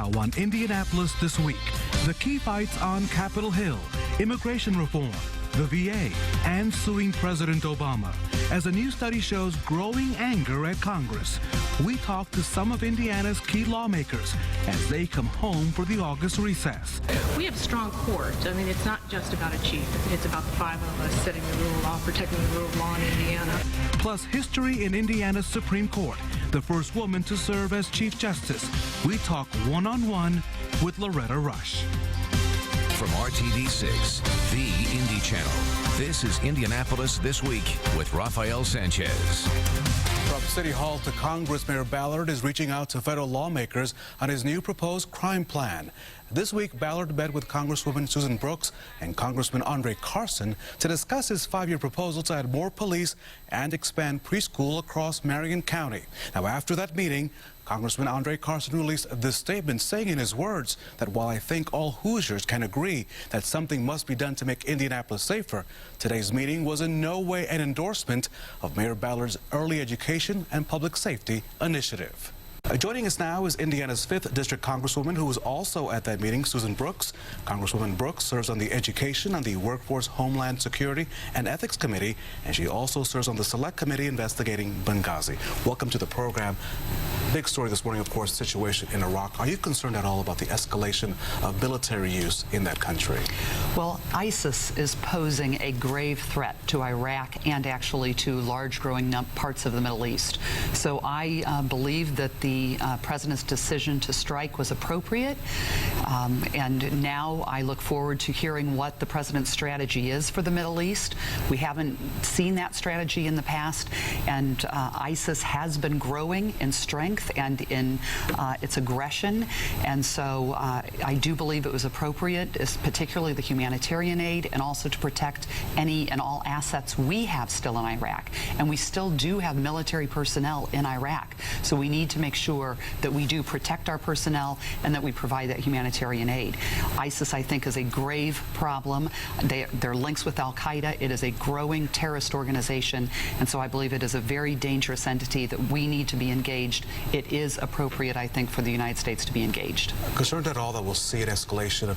Now on Indianapolis This Week, the key fights on Capitol Hill, immigration reform, the VA, and suing President Obama. As a new study shows growing anger at Congress, we talk to some of Indiana's key lawmakers as they come home for the August recess. We have a strong court. I mean, it's not just about a chief. It's about the five of us setting the rule of law, protecting the rule of law in Indiana. Plus, history in Indiana's Supreme Court, the first woman to serve as Chief Justice. We talk one-on-one with Loretta Rush. From RTD6, the Indy Channel, this is Indianapolis This Week with Rafael Sanchez. From City Hall to Congress, Mayor Ballard is reaching out to federal lawmakers on his new proposed crime plan. This week, Ballard met with Congresswoman Susan Brooks and Congressman Andre Carson to discuss his 5-year proposal to add more police and expand preschool across Marion County. Now, after that meeting, Congressman Andre Carson released this statement saying in his words that while I think all Hoosiers can agree that something must be done to make Indianapolis safer, today's meeting was in no way an endorsement of Mayor Ballard's early education and public safety initiative. Joining us now is Indiana's 5th District Congresswoman, who was also at that meeting, Susan Brooks. Congresswoman Brooks serves on the Education, on the Workforce, Homeland Security, and Ethics Committee, and she also serves on the Select Committee investigating Benghazi. Welcome to the program. Big story this morning, of course, the situation in Iraq. Are you concerned at all about the escalation of military use in that country? Well, ISIS is posing a grave threat to Iraq and actually to large growing parts of the Middle East. So I believe that the President's decision to strike was appropriate, and now I look forward to hearing what the President's strategy is for the Middle East. We haven't seen that strategy in the past, and ISIS has been growing in strength and in its aggression, and so I do believe it was appropriate, particularly the humanitarian aid, and also to protect any and all assets we have still in Iraq. And we still do have military personnel in Iraq, so we need to make sure that we do protect our personnel and that we provide that humanitarian aid. ISIS, I think, is a grave problem. Their links with al-Qaeda, it is a growing terrorist organization, and so I believe it is a very dangerous entity that we need to be engaged. It is appropriate, I think, for the United States to be engaged. Concerned at all that we'll see an escalation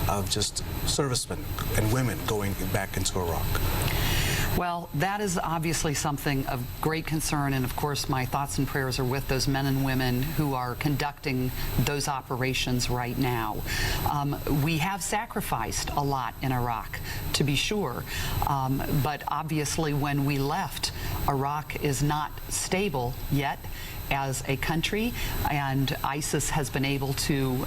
of just servicemen and women going back into Iraq? Well, that is obviously something of great concern, and of course my thoughts and prayers are with those men and women who are conducting those operations right now. We have sacrificed a lot in Iraq, to be sure, but obviously when we left, Iraq is not stable yet as a country, and ISIS has been able to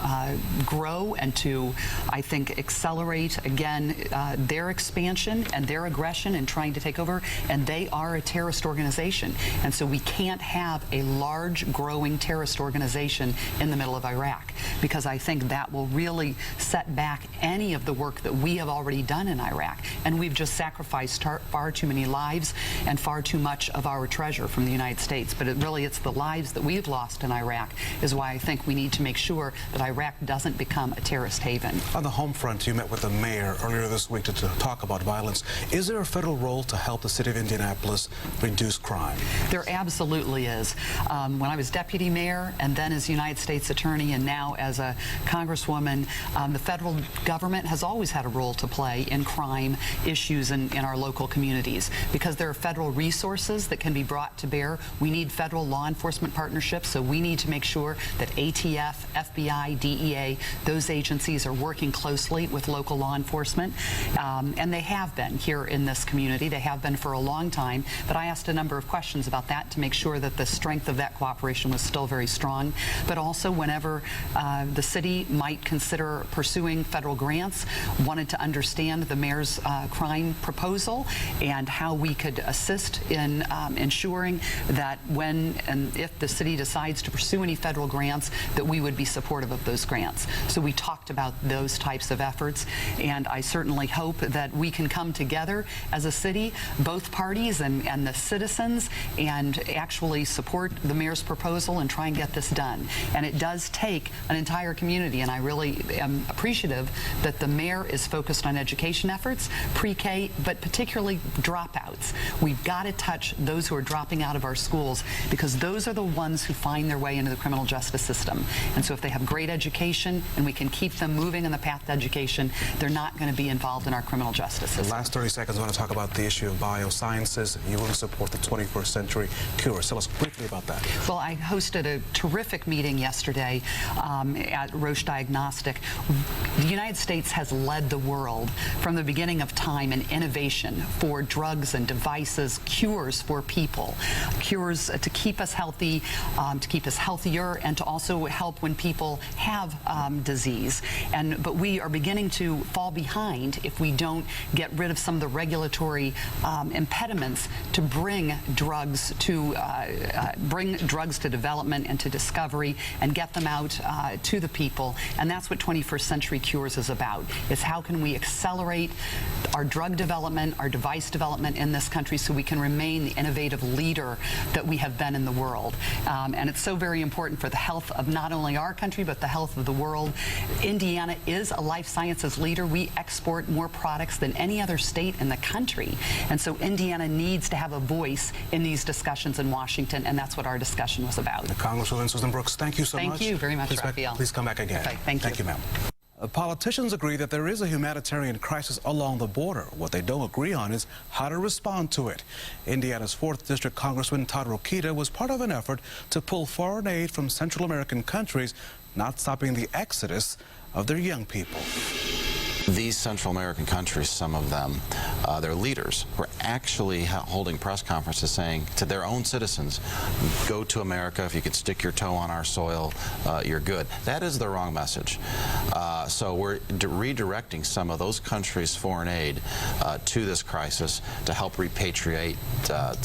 grow and to, I think, accelerate again their expansion and their aggression in trying to take over, and they are a terrorist organization, and so we can't have a large growing terrorist organization in the middle of Iraq, because I think that will really set back any of the work that we have already done in Iraq, and we've just sacrificed far too many lives and far too much of our treasure from the United States. But it's the lives that we've lost in Iraq is why I think we need to make sure that Iraq doesn't become a terrorist haven. On the home front, you met with the mayor earlier this week to talk about violence. Is there a federal role to help the city of Indianapolis reduce crime? There absolutely is. When I was deputy mayor and then as United States attorney and now as a congresswoman, the federal government has always had a role to play in crime issues in our local communities, because there are federal resources that can be brought to bear. We need federal law enforcement partnerships, so we need to make sure that ATF, FBI, DEA, those agencies are working closely with local law enforcement, and they have been here in this community. They have been for a long time, but I asked a number of questions about that to make sure that the strength of that cooperation was still very strong. But also, whenever the city might consider pursuing federal grants, wanted to understand the mayor's crime proposal and how we could assist in ensuring that when and if the city decides to pursue any federal grants, that we would be supportive of those grants. So we talked about those types of efforts, and I certainly hope that we can come together as a city, both parties and the citizens, and actually support the mayor's proposal and try and get this done. And it does take an entire community, and I really am appreciative that the mayor is focused on education efforts, pre-K, but particularly dropouts. We've got to touch those who are dropping out of our schools, because those are the ones who find their way into the criminal justice system. And so if they have great education and we can keep them moving in the path to education, they're not going to be involved in our criminal justice system. The last 30 seconds, I want to talk about the issue of biosciences. You will support the 21st century cures. Tell us briefly about that. Well, I hosted a terrific meeting yesterday at Roche Diagnostic. The United States has led the world from the beginning of time in innovation for drugs and devices, cures for people, cures to keep us healthy, to keep us healthier, and to also help when people have disease. But we are beginning to fall behind if we don't get rid of some of the regulatory impediments to bring drugs to development and to discovery and get them out to the people. And that's what 21st Century Cures is about. Is how can we accelerate our drug development, our device development in this country, so we can remain the innovative leader that we have been in the world. And it's so very important for the health of not only our country, but the health of the world. Indiana is a life sciences leader. We export more products than any other state in the country. And so Indiana needs to have a voice in these discussions in Washington, and that's what our discussion was about. Congresswoman Susan Brooks, thank you so much. Thank you very much, Raphael. Please come back again. Okay, thank you, ma'am. Politicians agree that there is a humanitarian crisis along the border. What they don't agree on is how to respond to it. Indiana's 4th District Congressman Todd Rokita was part of an effort to pull foreign aid from Central American countries, not stopping the exodus of their young people. These Central American countries, some of them, their leaders were actually holding press conferences saying to their own citizens, go to America, if you could stick your toe on our soil, you're good. That is the wrong message. So we're redirecting some of those countries' foreign aid to this crisis to help repatriate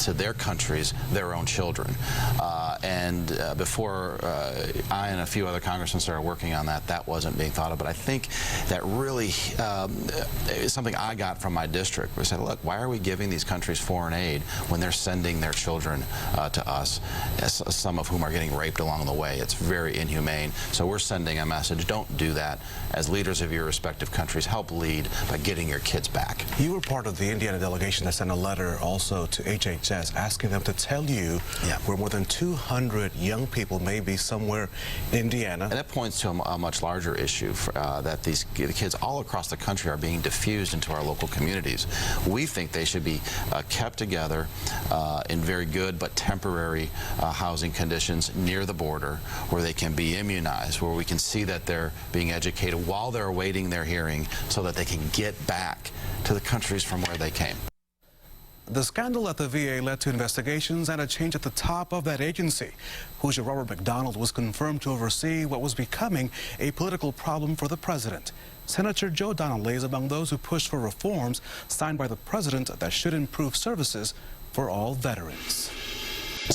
to their countries their own children. Before I and a few other congressmen started working on that, that wasn't being thought of. But I think that really is something I got from my district. We said, look, why are we giving these countries foreign aid when they're sending their children to us, some of whom are getting raped along the way? It's very inhumane. So we're sending a message. Don't do that. As leaders of your respective countries, help lead by getting your kids back. You were part of the Indiana delegation that sent a letter also to HHS asking them to tell you where more than 200 young people may be somewhere in Indiana. And that points to a much larger issue that the kids all across the country are being diffused into our local communities. We think they should be kept together in very good but temporary housing conditions near the border, where they can be immunized, where we can see that they're being educated while they're awaiting their hearing, so that they can get back to the countries from where they came. The scandal at the VA led to investigations and a change at the top of that agency. Hoosier Robert McDonald was confirmed to oversee what was becoming a political problem for the president. Senator Joe Donnelly is among those who pushed for reforms signed by the president that should improve services for all veterans.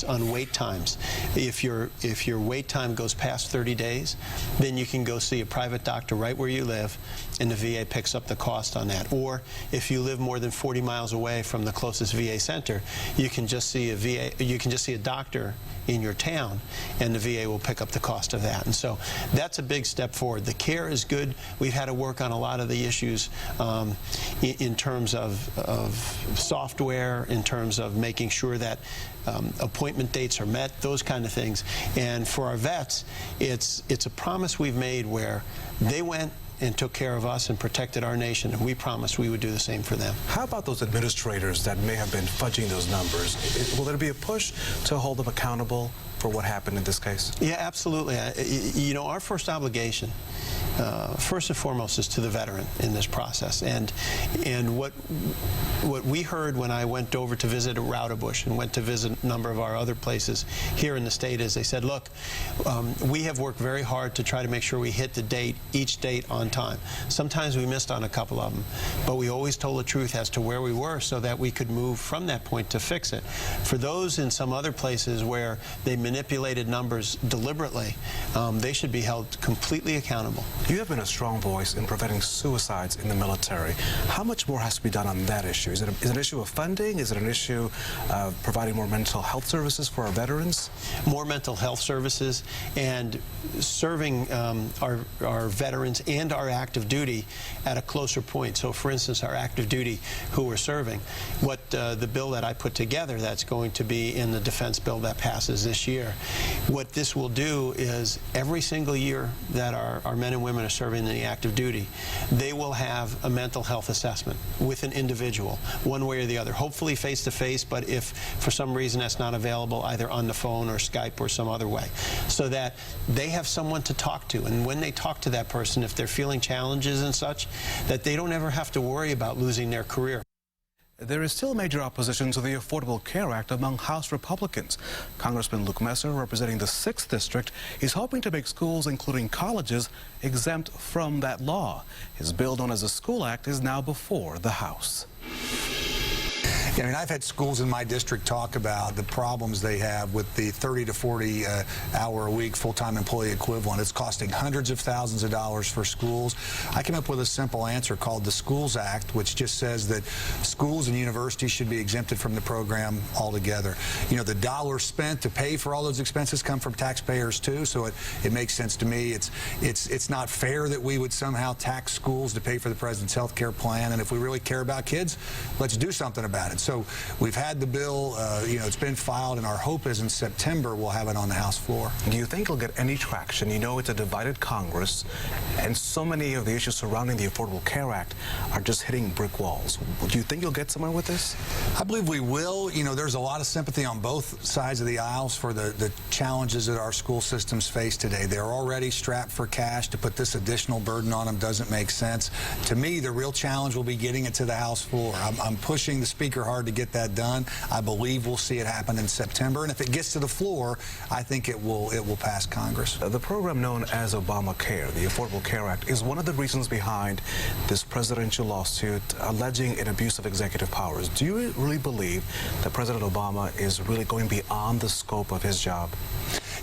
On wait times. If your wait time goes past 30 days, then you can go see a private doctor right where you live, and the VA picks up the cost on that. Or if you live more than 40 miles away from the closest VA center, you can just see a doctor in your town, and the VA will pick up the cost of that. And so that's a big step forward. The care is good. We've had to work on a lot of the issues in terms of software, in terms of making sure that appointment dates are met, those kind of things. And for our vets, it's a promise we've made where they went and took care of us and protected our nation, and we promised we would do the same for them. How about those administrators that may have been fudging those numbers? Will there be a push to hold them accountable for what happened in this case? Yeah, absolutely. You know, our first obligation, first and foremost, is to the veteran in this process. And what we heard when I went over to visit Rowderbush and went to visit a number of our other places here in the state is they said, look, we have worked very hard to try to make sure we hit each date on time. Sometimes we missed on a couple of them, but we always told the truth as to where we were so that we could move from that point to fix it. For those in some other places where they manipulated numbers deliberately, they should be held completely accountable. You have been a strong voice in preventing suicides in the military. How much more has to be done on that issue? Is it an issue of funding? Is it an issue of providing more mental health services for our veterans? More mental health services and serving our veterans and our active duty at a closer point. So, for instance, our active duty who are serving, what the bill that I put together that's going to be in the defense bill that passes this year, what this will do is every single year that our men and women are serving in the active duty, they will have a mental health assessment with an individual, one way or the other, hopefully face-to-face, but if for some reason that's not available, either on the phone or Skype or some other way, so that they have someone to talk to. And when they talk to that person, if they're feeling challenges and such, that they don't ever have to worry about losing their career. There is still major opposition to the Affordable Care Act among House Republicans. Congressman Luke Messer, representing the 6th District, is hoping to make schools, including colleges, exempt from that law. His bill, known as the School Act, is now before the House. I mean, I've had schools in my district talk about the problems they have with the 30 to 40 hour a week full-time employee equivalent. It's costing hundreds of thousands of dollars for schools. I came up with a simple answer called the Schools Act, which just says that schools and universities should be exempted from the program altogether. You know, the dollars spent to pay for all those expenses come from taxpayers too, so it makes sense to me. It's not fair that we would somehow tax schools to pay for the president's health care plan, and if we really care about kids, let's do something about it. So we've had the bill, you know, it's been filed, and our hope is in September we'll have it on the House floor. Do you think it'll get any traction? You know, it's a divided Congress, and so many of the issues surrounding the Affordable Care Act are just hitting brick walls. Do you think you'll get somewhere with this? I believe we will. You know, there's a lot of sympathy on both sides of the aisles for the challenges that our school systems face today. They're already strapped for cash. To put this additional burden on them doesn't make sense. To me, the real challenge will be getting it to the House floor. I'm pushing the Speaker hard to get that done. I believe we'll see it happen in September, and if it gets to the floor, I think it will pass Congress. The program known as Obamacare, the Affordable Care Act, is one of the reasons behind this presidential lawsuit alleging an abuse of executive powers. Do you really believe that President Obama is really going beyond the scope of his job?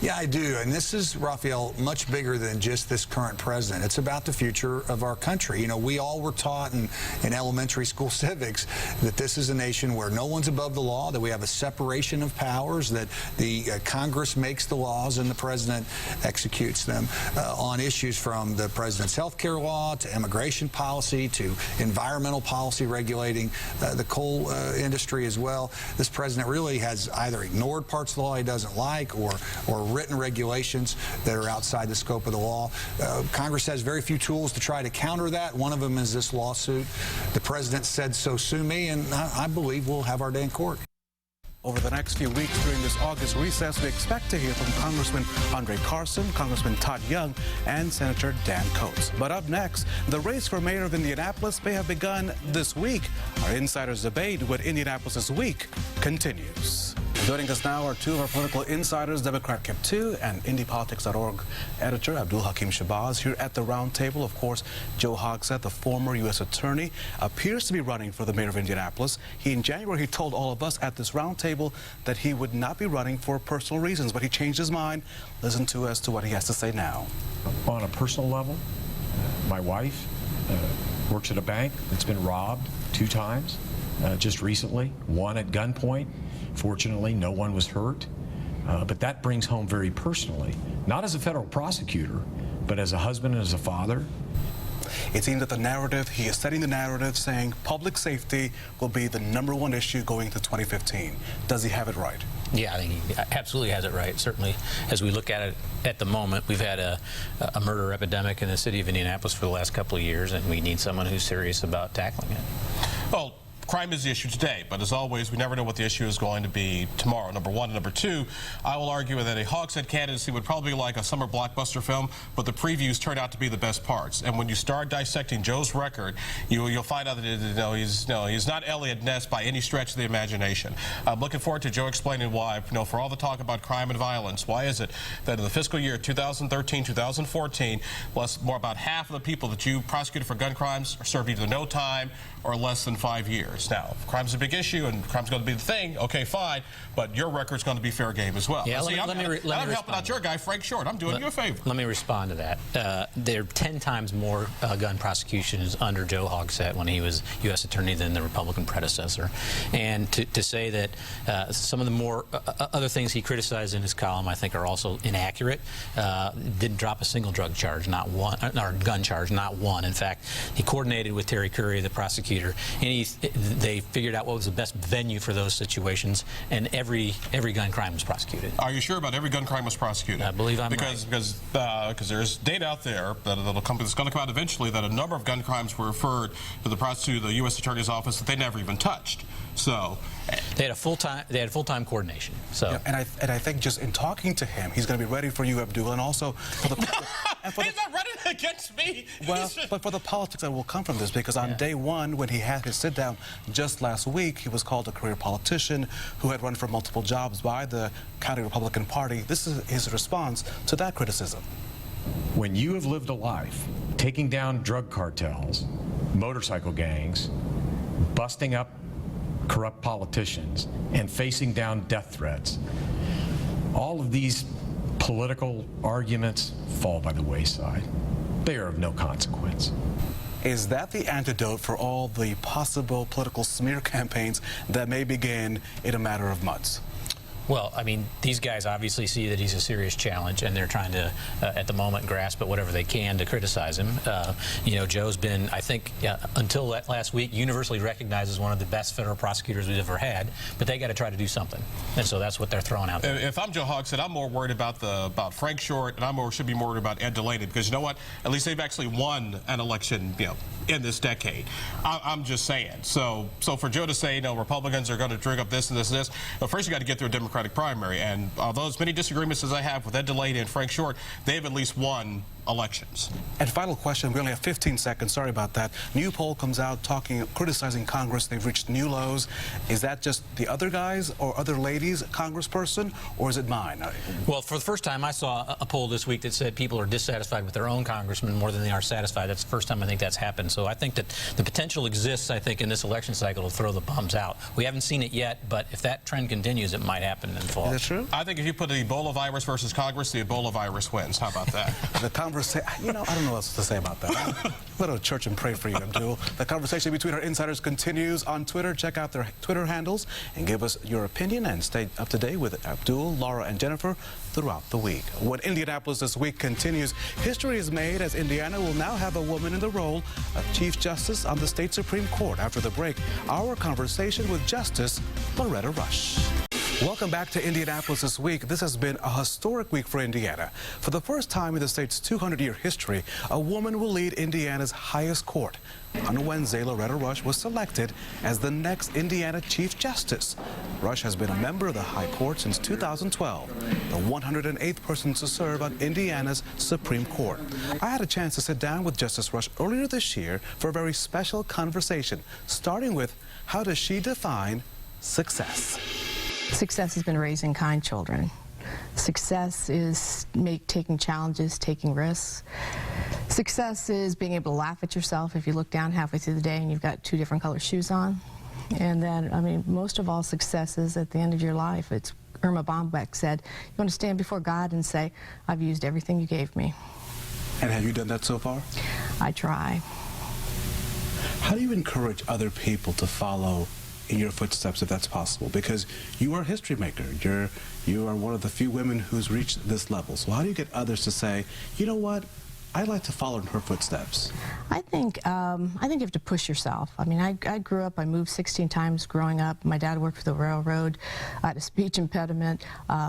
Yeah, I do. And this is, Raphael, much bigger than just this current president. It's about the future of our country. You know, we all were taught in elementary school civics that this is a nation where no one's above the law, that we have a separation of powers, that the Congress makes the laws and the president executes them on issues from the president's health care law to immigration policy to environmental policy regulating the coal industry as well. This president really has either ignored parts of the law he doesn't like or written regulations that are outside the scope of the law. Congress has very few tools to try to counter that. One of them is this lawsuit. The president said, "So sue me," and I believe we'll have our day in court. Over the next few weeks during this August recess, we expect to hear from Congressman Andre Carson, Congressman Todd Young, and Senator Dan Coates. But up next, the race for mayor of Indianapolis may have begun this week. Our insiders debate with Indianapolis This Week continues. Joining us now are two of our political insiders, Democrat Cap 2 and IndyPolitics.org editor Abdul Hakim Shabazz. Here at the round table, of course, Joe Hogsett, the former U.S. attorney, appears to be running for the mayor of Indianapolis. In January, he told all of us at this round table that he would not be running for personal reasons, but he changed his mind. Listen to as to what he has to say now. On a personal level, my wife works at a bank that's been robbed 2 times just recently, one at gunpoint. Fortunately, no one was hurt, but that brings home very personally, not as a federal prosecutor, but as a husband and as a father. It seems that the narrative, he is setting the narrative saying public safety will be the #1 issue going to 2015. Does he have it right? Yeah, I think he absolutely has it right. Certainly, as we look at it at the moment, we've had a murder epidemic in the city of Indianapolis for the last couple of years, and we need someone who's serious about tackling it. Well, crime is the issue today, but as always, we never know what the issue is going to be tomorrow, number one. And number two, I will argue that a Hogsett candidacy would probably be like a summer blockbuster film, but the previews turn out to be the best parts. And when you start dissecting Joe's record, you'll find out that he's not Elliot Ness by any stretch of the imagination. I'm looking forward to Joe explaining why, for all the talk about crime and violence, why is it that in the fiscal year 2013-2014, about half of the people that you prosecuted for gun crimes served either no time or less than 5 years? yours. Now, if crime's a big issue and crime's going to be the thing, okay, fine, but your record's going to be fair game as well. Yeah, See, I'm helping out your guy, Frank Short. I'm doing you a favor. Let me respond to that. There are 10 times more gun prosecutions under Joe Hogsett when he was U.S. Attorney than the Republican predecessor. And to say that some of the more other things he criticized in his column, I think, are also inaccurate. Didn't drop a single drug charge, not one, or gun charge, not one. In fact, he coordinated with Terry Curry, the prosecutor, and they figured out what was the best venue for those situations, and every gun crime was prosecuted. Are you sure about every gun crime was prosecuted? I believe I'm because there's data out there that's going to come out eventually that a number of gun crimes were referred to the U.S. Attorney's Office that they never even touched. So they had full-time coordination. So yeah, and I think just in talking to him, he's going to be ready for you, Abdul, and also for the. He's not running against me. Well, but for the politics that will come from this, because on day one, when he had his sit-down just last week, he was called a career politician who had run for multiple jobs by the county Republican Party. This is his response to that criticism. When you have lived a life taking down drug cartels, motorcycle gangs, busting up corrupt politicians, and facing down death threats, all of these political arguments fall by the wayside. They are of no consequence. Is that the antidote for all the possible political smear campaigns that may begin in a matter of months? Well, I mean, these guys obviously see that he's a serious challenge, and they're trying to, at the moment, grasp at whatever they can to criticize him. You know, Joe's been, I think, until last week, universally recognized as one of the best federal prosecutors we've ever had, but they got to try to do something, and so that's what they're throwing out there. If I'm Joe Hogsett, I'm more worried about Frank Short, and should be more worried about Ed Delaney, because you know what? At least they've actually won an election, you know, in this decade. I'm just saying. So for Joe to say, no, Republicans are going to drink up this and this and this, well, first you got to get through a Democratic primary. And although as many disagreements as I have with Ed Delaney and Frank Short, they've at least won elections. And final question, we only have 15 seconds, sorry about that. New poll comes out criticizing Congress. They've reached new lows. Is that just the other guys or other ladies congressperson, or is it mine? Well, for the first time, I saw a poll this week that said people are dissatisfied with their own congressman more than they are satisfied. That's the first time I think that's happened. So I think that the potential exists, I think, in this election cycle to throw the bums out. We haven't seen it yet, but if that trend continues, it might happen in the fall. Is that true? I think if you put the Ebola virus versus Congress, the Ebola virus wins. How about that? You know, I don't know what else to say about that. Go to church and pray for you, Abdul. The conversation between our insiders continues on Twitter. Check out their Twitter handles and give us your opinion, and stay up to date with Abdul, Laura, and Jennifer throughout the week. When Indianapolis This Week continues, history is made as Indiana will now have a woman in the role of Chief Justice on the state Supreme Court. After the break, our conversation with Justice Loretta Rush. Welcome back to Indianapolis This Week. This has been a historic week for Indiana. For the first time in the state's 200-year history, a woman will lead Indiana's highest court. On Wednesday, Loretta Rush was selected as the next Indiana Chief Justice. Rush has been a member of the High Court since 2012, the 108th person to serve on Indiana's Supreme Court. I had a chance to sit down with Justice Rush earlier this year for a very special conversation, starting with how does she define success? Success has been raising kind children. Success is taking challenges, taking risks. Success is being able to laugh at yourself if you look down halfway through the day and you've got 2 different color shoes on. And then, I mean, most of all, success is at the end of your life. It's Irma Bombeck said, you want to stand before God and say, I've used everything you gave me. And have you done that so far? I try. How do you encourage other people to follow in your footsteps, if that's possible? Because you are a history maker. You are one of the few women who's reached this level. So how do you get others to say, you know what, I'd like to follow in her footsteps? I think you have to push yourself. I mean, I grew up, I moved 16 times growing up. My dad worked for the railroad. I had a speech impediment,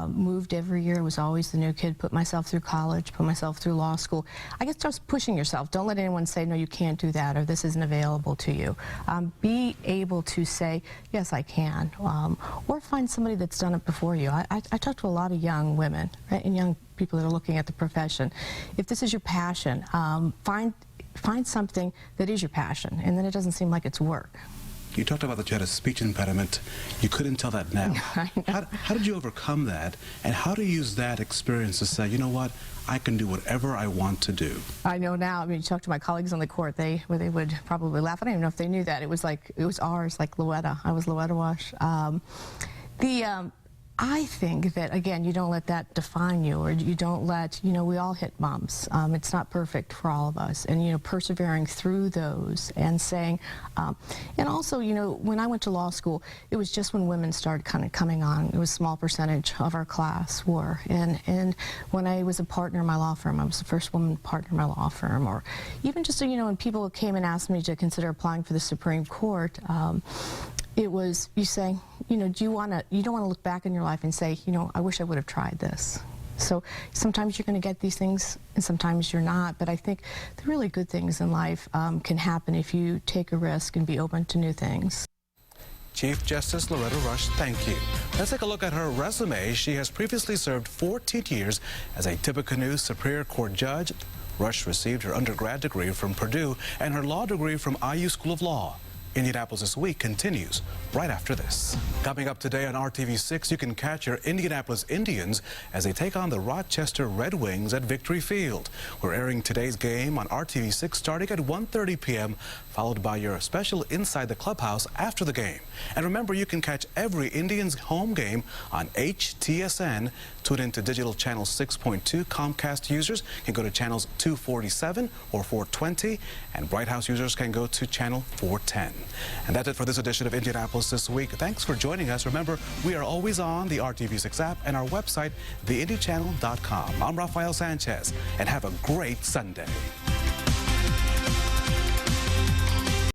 moved every year, was always the new kid, put myself through college, put myself through law school. I guess just pushing yourself. Don't let anyone say, no, you can't do that, or this isn't available to you. Be able to say, yes, I can, or find somebody that's done it before you. I talk to a lot of young women, right, and young people that are looking at the profession. If this is your passion, find something that is your passion, and then it doesn't seem like it's work. You talked about that you had a speech impediment. You couldn't tell that now. How did you overcome that? And how do you use that experience to say, you know what, I can do whatever I want to do? I know now. I mean, you talk to my colleagues on the court, they would probably laugh. I don't even know if they knew that. It was ours, like Loretta. I was Loretta Wash. I think that, again, you don't let that define you, or you don't let, we all hit bumps. It's not perfect for all of us. And, persevering through those and saying, and also, when I went to law school, it was just when women started kind of coming on. It was a small percentage of our class were. And when I was a partner in my law firm, I was the first woman partner in my law firm. Or even just, when people came and asked me to consider applying for the Supreme Court, it was you saying, you don't want to look back in your life and say, I wish I would have tried this. So sometimes you're going to get these things and sometimes you're not. But I think the really good things in life can happen if you take a risk and be open to new things. Chief Justice Loretta Rush, thank you. Let's take a look at her resume. She has previously served 14 years as a Tippecanoe Superior Court judge. Rush received her undergrad degree from Purdue and her law degree from IU School of Law. Indianapolis This Week continues right after this. Coming up today on RTV6, you can catch your Indianapolis Indians as they take on the Rochester Red Wings at Victory Field. We're airing today's game on RTV6 starting at 1:30 p.m., followed by your special Inside the Clubhouse after the game. And remember, you can catch every Indians home game on HTSN. Tune into digital channel 6.2. Comcast users can go to channels 247 or 420, and Bright House users can go to channel 410. And that's it for this edition of Indianapolis This Week. Thanks for joining us. Remember, we are always on the RTV6 app and our website, theindychannel.com. I'm Rafael Sanchez, and have a great Sunday.